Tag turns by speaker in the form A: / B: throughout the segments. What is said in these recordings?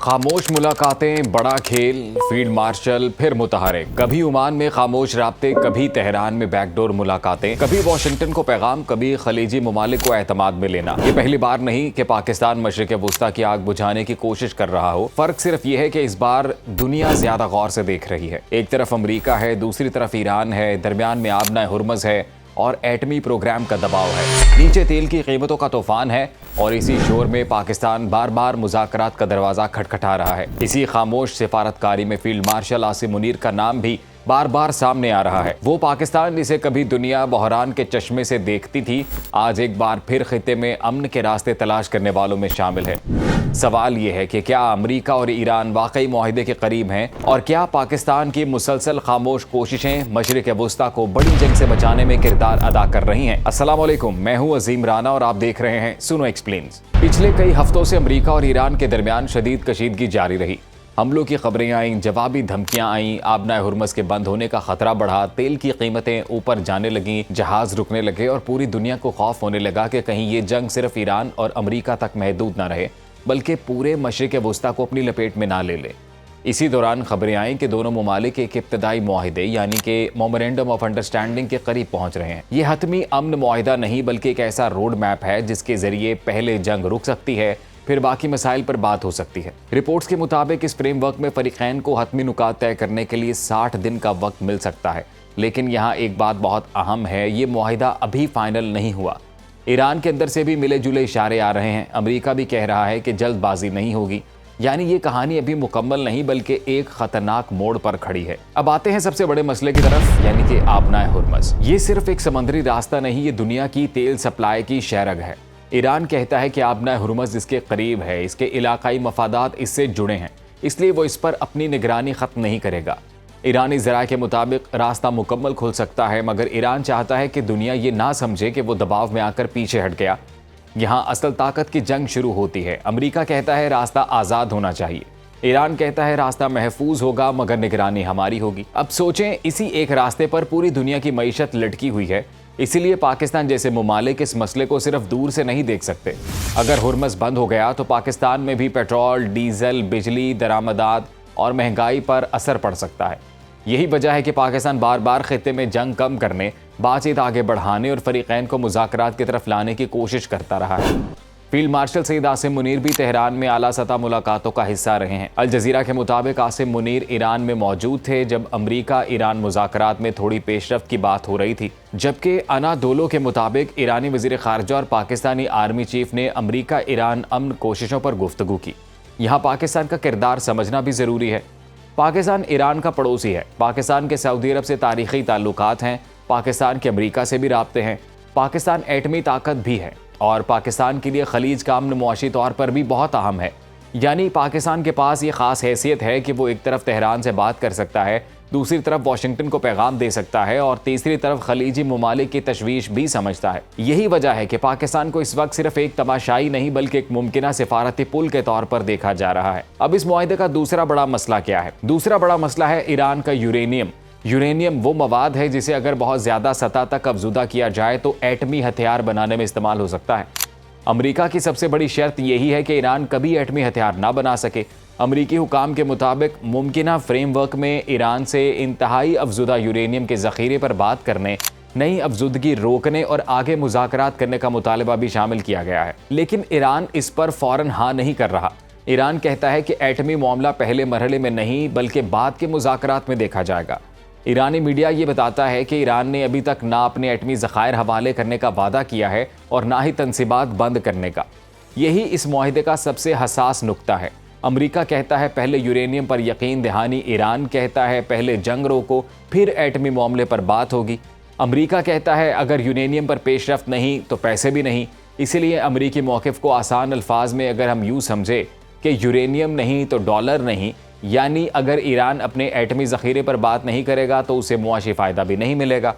A: खामोश मुलाकातें, बड़ा खेल, फील्ड मार्शल, फिर मुताहरे। कभी ओमान में खामोश राब्ते, कभी तेहरान में बैकडोर मुलाकातें, कभी वाशिंगटन को पैगाम, कभी खलीजी ममालिक को एतमाद में लेना। ये पहली बार नहीं कि पाकिस्तान मशरिक वुस्ता की आग बुझाने की कोशिश कर रहा हो। फर्क सिर्फ ये है कि इस बार दुनिया ज्यादा गौर से देख रही है। एक तरफ अमरीका है, दूसरी तरफ ईरान है, दरमियान में आबना हुर्मज है और एटमी प्रोग्राम का दबाव है। नीचे तेल की कीमतों का तूफान है और इसी शोर में पाकिस्तान बार बार मुज़ाकरात का दरवाज़ा खटखटा रहा है। इसी खामोश सिफारतकारी में फील्ड मार्शल आसिम मुनीर का नाम भी बार बार सामने आ रहा है। वो पाकिस्तान जिसे कभी दुनिया बहरान के चश्मे से देखती थी, आज एक बार फिर खित्ते में अमन के रास्ते तलाश करने वालों में शामिल है। सवाल ये है कि क्या अमरीका और ईरान वाकई मुआहिदे के करीब हैं और क्या पाकिस्तान की मुसलसल खामोश कोशिशें मशरिक वुस्ता को बड़ी जंग से बचाने में किरदार अदा कर रही हैं। अस्सलाम वालेकुम, मैं हूं अजीम राना और आप देख रहे हैं सुनो एक्सप्लेन्स। पिछले कई हफ्तों से अमरीका और ईरान के दरमियान शदीद कशीदगी जारी रही। हमलों की खबरें आईं, जवाबी धमकियां आईं, आबना हुर्मज के बंद होने का खतरा बढ़ा, तेल की कीमतें ऊपर जाने लगीं, जहाज रुकने लगे और पूरी दुनिया को खौफ होने लगा कि कहीं ये जंग सिर्फ ईरान और अमरीका तक महदूद ना रहे बल्कि पूरे मशरिक वुस्ता को अपनी लपेट में ना ले ले। इसी दौरान खबरें आईं कि दोनों ममालिक एक इब्तदाई मुआहिदे यानी कि मेमोरेंडम ऑफ अंडरस्टैंडिंग के करीब पहुंच रहे हैं। ये हतमी अमन मुआहिदा नहीं बल्कि एक ऐसा रोड मैप है जिसके जरिए पहले जंग रुक सकती है, फिर बाकी मसाइल पर बात हो सकती है। रिपोर्ट्स के मुताबिक इस फ्रेमवर्क में फरीकैन को हतमी नुकात तय करने के लिए 60 दिन का वक्त मिल सकता है। लेकिन यहाँ एक बात बहुत अहम है, ये मुआहिदा अभी फाइनल नहीं हुआ। ईरान के अंदर से भी मिले जुले इशारे आ रहे हैं। अमरीका भी कह रहा है कि जल्दबाजी नहीं होगी, यानी ये कहानी अभी मुकम्मल नहीं बल्कि एक खतरनाक मोड़ पर खड़ी है। अब आते हैं सबसे बड़े मसले की तरफ, यानी कि आबना हुर्मज। ये सिर्फ एक समुद्री रास्ता नहीं, ये दुनिया की तेल सप्लाई की शहरग है। ईरान कहता है कि आबना हुर्मज इसके करीब है, इसके इलाकाई मफादात इससे जुड़े हैं, इसलिए वो इस पर अपनी निगरानी खत्म नहीं करेगा। ईरानी ज़राए के मुताबिक रास्ता मुकम्मल खुल सकता है, मगर ईरान चाहता है कि दुनिया ये ना समझे कि वो दबाव में आकर पीछे हट गया। यहाँ असल ताकत की जंग शुरू होती है। अमरीका कहता है रास्ता आज़ाद होना चाहिए, ईरान कहता है रास्ता महफूज होगा मगर निगरानी हमारी होगी। अब सोचें, इसी एक रास्ते पर पूरी दुनिया की मईशत लटकी हुई है, इसीलिए पाकिस्तान जैसे ममालिक इस मसले को सिर्फ दूर से नहीं देख सकते। अगर हुर्मज बंद हो गया तो पाकिस्तान में भी पेट्रोल, डीजल, बिजली, दरामदात और महंगाई पर असर पड़ सकता है। यही वजह है कि पाकिस्तान बार बार खित्ते में जंग कम करने, बातचीत आगे बढ़ाने और फरीकैन को मुज़ाकरात की तरफ लाने की कोशिश करता रहा है। फील्ड मार्शल सईद आसिम मुनीर भी तेहरान में आला सतह मुलाकातों का हिस्सा रहे हैं। अल जज़ीरा के मुताबिक आसिम मुनीर ईरान में मौजूद थे जब अमरीका ईरान मुज़ाकरात में थोड़ी पेशरफ्त की बात हो रही थी, जबकि अनादोलो के मुताबिक ईरानी वज़ीर ख़ारजा और पाकिस्तानी आर्मी चीफ ने अमरीका ईरान अमन कोशिशों पर गुफ्तगू की। यहाँ पाकिस्तान का किरदार समझना भी ज़रूरी है। पाकिस्तान ईरान का पड़ोसी है, पाकिस्तान के सऊदी अरब से तारीख़ी ताल्लुकात हैं, पाकिस्तान के अमरीका से भी राब्ते हैं, पाकिस्तान एटमी ताकत भी है और पाकिस्तान के लिए खलीज का अमन मुआशी तौर पर भी बहुत अहम है। यानी पाकिस्तान के पास ये ख़ास हैसियत है कि वो एक तरफ तेहरान से बात कर सकता है, दूसरी तरफ वाशिंगटन को पैगाम दे सकता है और तीसरी तरफ खलीजी ममालिक की तशवीश भी समझता है। यही वजह है कि पाकिस्तान को इस वक्त सिर्फ एक तमाशाई नहीं बल्कि एक मुमकिना सिफारती पुल के तौर पर देखा जा रहा है। अब इस मुआहिदे का दूसरा बड़ा मसला क्या है? दूसरा बड़ा मसला है ईरान का यूरेनियम। यूरेनियम वो मवाद है जिसे अगर बहुत ज़्यादा सतह तक अफजुदा किया जाए तो एटमी हथियार बनाने में इस्तेमाल हो सकता है। अमरीका की सबसे बड़ी शर्त यही है कि ईरान कभी एटमी हथियार ना बना सके। अमरीकी हुकाम के मुताबिक मुमकिना फ्रेमवर्क में ईरान से इंतहाई अफजुदा यूरेनियम के ज़ख़ीरे पर बात करने, नई अफजुदगी रोकने और आगे मुज़ाकरात करने का मुतालबा भी शामिल किया गया है। लेकिन ईरान इस पर फ़ौरन हाँ नहीं कर रहा। ईरान कहता है कि एटमी मामला पहले मरहले में नहीं बल्कि बाद के मुज़ाकरात में देखा जाएगा। ईरानी मीडिया ये बताता है कि ईरान ने अभी तक ना अपने एटमी ज़खायर हवाले करने का वादा किया है और ना ही तनसीबात बंद करने का। यही इस मुआहिदे का सबसे हसास नुक्ता है। अमरीका कहता है पहले यूरेनियम पर यकीन दहानी, ईरान कहता है पहले जंग रोको फिर एटमी मामले पर बात होगी। अमरीका कहता है अगर यूरेनियम पर पेशरफ्त नहीं तो पैसे भी नहीं। इसीलिए अमरीकी मौक़िफ़ को आसान अल्फाज में अगर हम यूँ समझे कि यूरेनियम नहीं तो डॉलर नहीं, यानी अगर ईरान अपने एटमी ज़ख़ीरे पर बात नहीं करेगा तो उसे मुआशी फ़ायदा भी नहीं मिलेगा।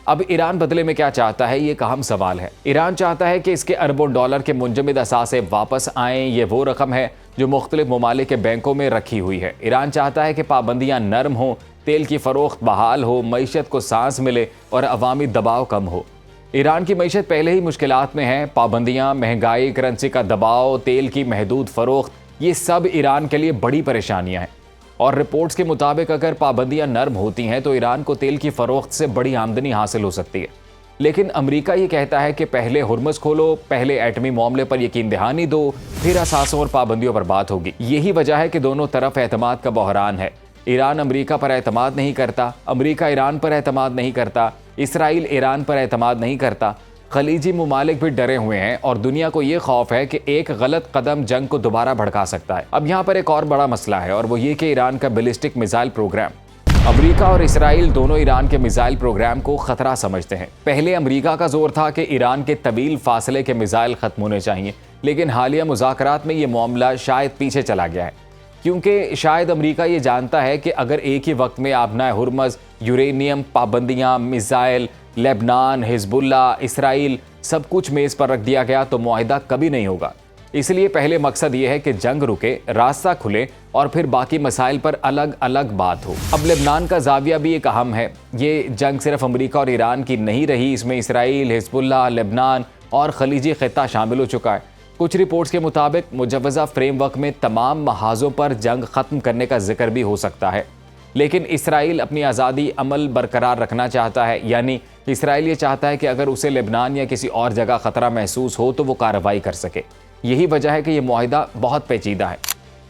A: अब ईरान बदले में क्या चाहता है, ये एक अहम सवाल है। ईरान चाहता है कि इसके अरबों डॉलर के मुंजमद असासे वापस आएँ। ये वो रकम है जो मुख्तलिफ ममालिक के बैंकों में रखी हुई है। ईरान चाहता है कि पाबंदियाँ नरम हों, तेल की फ़रोख्त बहाल हो, मईशत को सांस मिले और अवामी दबाव कम हो। ईरान की मईशत पहले ही मुश्किलात में है। पाबंदियाँ, महंगाई, करेंसी का दबाव, तेल की महदूद फ़रोख्त, ये सब ईरान के लिए बड़ी परेशानियां हैं। और रिपोर्ट्स के मुताबिक अगर पाबंदियां नरम होती हैं तो ईरान को तेल की फरोख्त से बड़ी आमदनी हासिल हो सकती है। लेकिन अमेरिका ये कहता है कि पहले हुर्मुज़ खोलो, पहले एटमी मामले पर यकीन दहानी दो, फिर असासों और पाबंदियों पर बात होगी। यही वजह है कि दोनों तरफ एतमाद का बहरान है। ईरान अमेरिका पर एतमाद नहीं करता, अमेरिका ईरान पर एतमाद नहीं करता, इसराइल ईरान पर एतमाद नहीं करता। खलीजी ममालिक भी डरे हुए हैं और दुनिया को ये खौफ है कि एक गलत कदम जंग को दोबारा भड़का सकता है। अब यहाँ पर एक और बड़ा मसला है और वो ये कि ईरान का बैलिस्टिक मिसाइल प्रोग्राम। अमेरिका और इसराइल दोनों ईरान के मिसाइल प्रोग्राम को खतरा समझते हैं। पहले अमेरिका का जोर था कि ईरान के तवील फासले के मिसाइल खत्म होने चाहिए, लेकिन हालिया मुज़ाकरात में ये मामला शायद पीछे चला गया है, क्योंकि शायद अमेरिका ये जानता है कि अगर एक ही वक्त में आबनाए हुर्मुज़, यूरेनियम, पाबंदियाँ, मिसाइल, लेबनान, हिजबुल्ला, इसराइल सब कुछ मेज़ पर रख दिया गया तो मुआहिदा कभी नहीं होगा। इसलिए पहले मकसद ये है कि जंग रुके, रास्ता खुले और फिर बाकी मसाइल पर अलग अलग बात हो। अब लेबनान का जाविया भी एक अहम है। ये जंग सिर्फ अमेरिका और ईरान की नहीं रही, इसमें इसराइल, हिजबुल्ला, लेबनान और खलीजी खित्ता शामिल हो चुका है। कुछ रिपोर्ट्स के मुताबिक मुजव्वज़ा फ्रेमवर्क में तमाम महाजों पर जंग ख़त्म करने का जिक्र भी हो सकता है। लेकिन इसराइल अपनी आज़ादी अमल बरकरार रखना चाहता है, यानी इसराइल ये चाहता है कि अगर उसे लेबनान या किसी और जगह ख़तरा महसूस हो तो वो कार्रवाई कर सके। यही वजह है कि ये मुआहिदा बहुत पेचीदा है।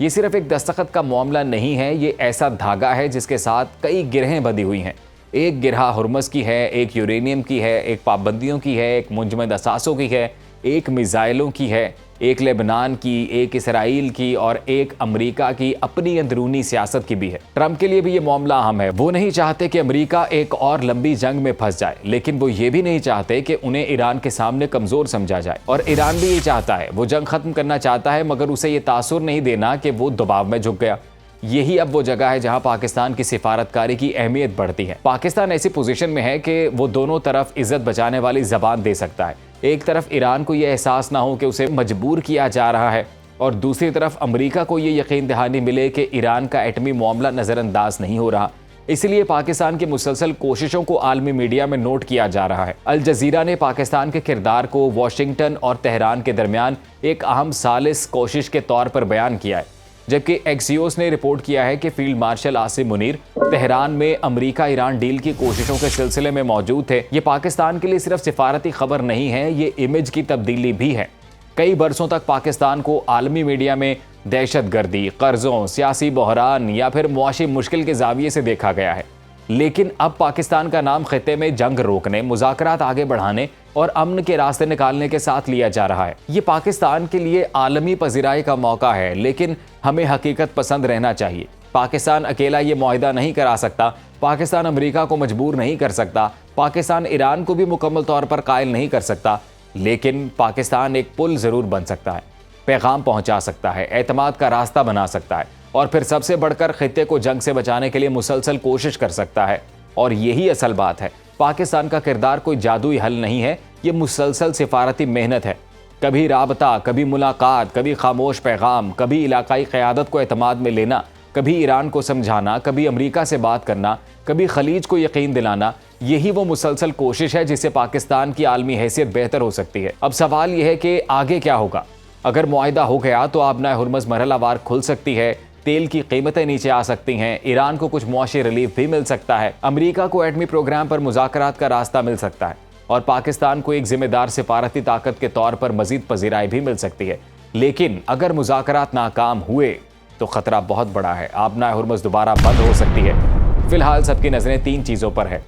A: ये सिर्फ एक दस्तखत का मामला नहीं है, ये ऐसा धागा है जिसके साथ कई गिरहें बंधी हुई हैं। एक गिरह हुर्मुज़ की है, एक यूरेनियम की है, एक पाबंदियों की है, एक मुंजमद असासों की है, एक मिसाइलों की है, एक लेबनान की, एक इसराइल की और एक अमेरिका की अपनी अंदरूनी सियासत की भी है। ट्रंप के लिए भी ये मामला अहम है। वो नहीं चाहते कि अमेरिका एक और लंबी जंग में फंस जाए, लेकिन वो ये भी नहीं चाहते कि उन्हें ईरान के सामने कमजोर समझा जाए। और ईरान भी ये चाहता है, वो जंग खत्म करना चाहता है, मगर उसे ये तासुर नहीं देना कि वो दबाव में झुक गया। यही अब वो जगह है जहां पाकिस्तान की सिफारतकारी की अहमियत बढ़ती है। पाकिस्तान ऐसी पोजीशन में है कि वो दोनों तरफ इज्जत बचाने वाली जबान दे सकता है। एक तरफ ईरान को यह एहसास ना हो कि उसे मजबूर किया जा रहा है और दूसरी तरफ अमेरिका को ये यकीन दहानी मिले कि ईरान का एटमी मामला नज़रअंदाज नहीं हो रहा। इसलिए पाकिस्तान की मुसलसल कोशिशों को आलमी मीडिया में नोट किया जा रहा है। अल जजीरा ने पाकिस्तान के किरदार को वाशिंगटन और तेहरान के दरमियान एक अहम सालिस कोशिश के तौर पर बयान किया है, जबकि एक्सियोस ने रिपोर्ट किया है कि field marshal Asim Munir Tehran में अमेरिका ईरान डील की कोशिशों के सिलसिले में मौजूद थे। ये पाकिस्तान के लिए सिर्फ सिफारती खबर नहीं है, ये इमेज की तब्दीली भी है। कई बरसों तक पाकिस्तान को आलमी मीडिया में दहशतगर्दी, कर्जों, सियासी बहरान या फिर मुआशी मुश्किल के जाविये से देखा गया है, लेकिन अब पाकिस्तान का नाम खित्ते में जंग रोकने, मुज़ाकरात आगे बढ़ाने और अमन के रास्ते निकालने के साथ लिया जा रहा है। ये पाकिस्तान के लिए आलमी पजीराई का मौका है, लेकिन हमें हकीकत पसंद रहना चाहिए। पाकिस्तान अकेला ये मुआहिदा नहीं करा सकता, पाकिस्तान अमेरिका को मजबूर नहीं कर सकता, पाकिस्तान ईरान को भी मुकम्मल तौर पर कायल नहीं कर सकता, लेकिन पाकिस्तान एक पुल ज़रूर बन सकता है, पैगाम पहुँचा सकता है, एतमाद का रास्ता बना सकता है और फिर सबसे बढ़कर खित्ते को जंग से बचाने के लिए मुसलसल कोशिश कर सकता है। और यही असल बात है। पाकिस्तान का किरदार कोई जादुई हल नहीं है, ये मुसलसल सिफारती मेहनत है। कभी राबता, कभी मुलाकात, कभी खामोश पैगाम, कभी इलाकाई क़यादत को एतमाद में लेना, कभी ईरान को समझाना, कभी अमेरिका से बात करना, कभी खलीज को यकीन दिलाना। यही वो मुसलसल कोशिश है जिससे पाकिस्तान की आलमी हैसियत बेहतर हो सकती है। अब सवाल यह है कि आगे क्या होगा। अगर मुआहिदा हो गया तो आबनाए हुर्मुज़ मरहलावार खुल सकती है, तेल की कीमतें नीचे आ सकती हैं, ईरान को कुछ मुआशी रिलीफ भी मिल सकता है, अमेरिका को एटमी प्रोग्राम पर मुज़ाकरात का रास्ता मिल सकता है और पाकिस्तान को एक जिम्मेदार सिफारती ताकत के तौर पर मजीद पजीराई भी मिल सकती है। लेकिन अगर मुज़ाकरात नाकाम हुए तो खतरा बहुत बड़ा है। आबनाए हुर्मुज़ दोबारा बंद हो सकती है। फिलहाल सबकी नजरें तीन चीज़ों पर है।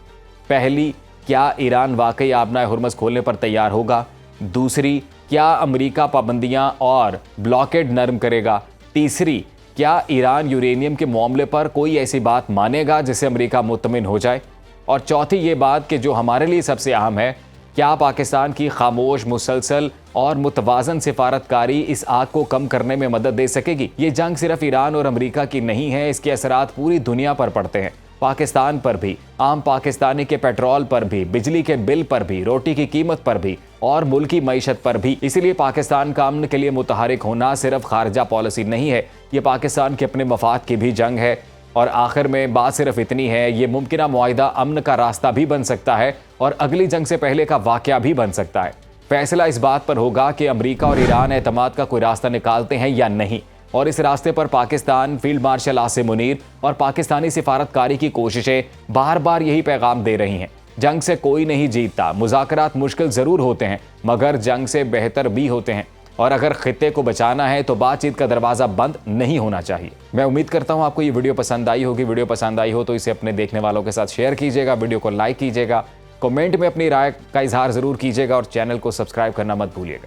A: पहली, क्या ईरान वाकई आबनाए हुर्मुज़ खोलने पर तैयार होगा? दूसरी, क्या अमेरिका पाबंदियां और ब्लॉकेड नरम करेगा? तीसरी, क्या ईरान यूरेनियम के मामले पर कोई ऐसी बात मानेगा जिससे अमेरिका मुतमिन हो जाए? और चौथी ये बात कि जो हमारे लिए सबसे अहम है, क्या पाकिस्तान की खामोश, मुसलसल और मुतवाज़न सिफारतकारी इस आग को कम करने में मदद दे सकेगी? ये जंग सिर्फ ईरान और अमेरिका की नहीं है, इसके असरात पूरी दुनिया पर पड़ते हैं। पाकिस्तान पर भी, आम पाकिस्तानी के पेट्रोल पर भी, बिजली के बिल पर भी, रोटी की कीमत पर भी और मुल्क की मईशत पर भी। इसीलिए पाकिस्तान का अमन के लिए मुतहरिक होना सिर्फ खारजा पॉलिसी नहीं है, ये पाकिस्तान के अपने मफाद की भी जंग है। और आखिर में बात सिर्फ इतनी है, ये मुमकिन मुआहिदा अमन का रास्ता भी बन सकता है और अगली जंग से पहले का वाकया भी बन सकता है। फैसला इस बात पर होगा कि अमेरिका और ईरान एतमाद का कोई रास्ता निकालते हैं या नहीं। और इस रास्ते पर पाकिस्तान, फील्ड मार्शल आसिम मुनीर और पाकिस्तानी सिफारतकारी की कोशिशें बार बार यही पैगाम दे रही हैं। जंग से कोई नहीं जीतता, मुज़ाकरात मुश्किल ज़रूर होते हैं मगर जंग से बेहतर भी होते हैं, और अगर खित्ते को बचाना है तो बातचीत का दरवाज़ा बंद नहीं होना चाहिए। मैं उम्मीद करता हूँ आपको ये वीडियो पसंद आई होगी। वीडियो पसंद आई हो तो इसे अपने देखने वालों के साथ शेयर कीजिएगा, वीडियो को लाइक कीजिएगा, कमेंट में अपनी राय का इजहार ज़रूर कीजिएगा और चैनल को सब्सक्राइब करना मत भूलिएगा।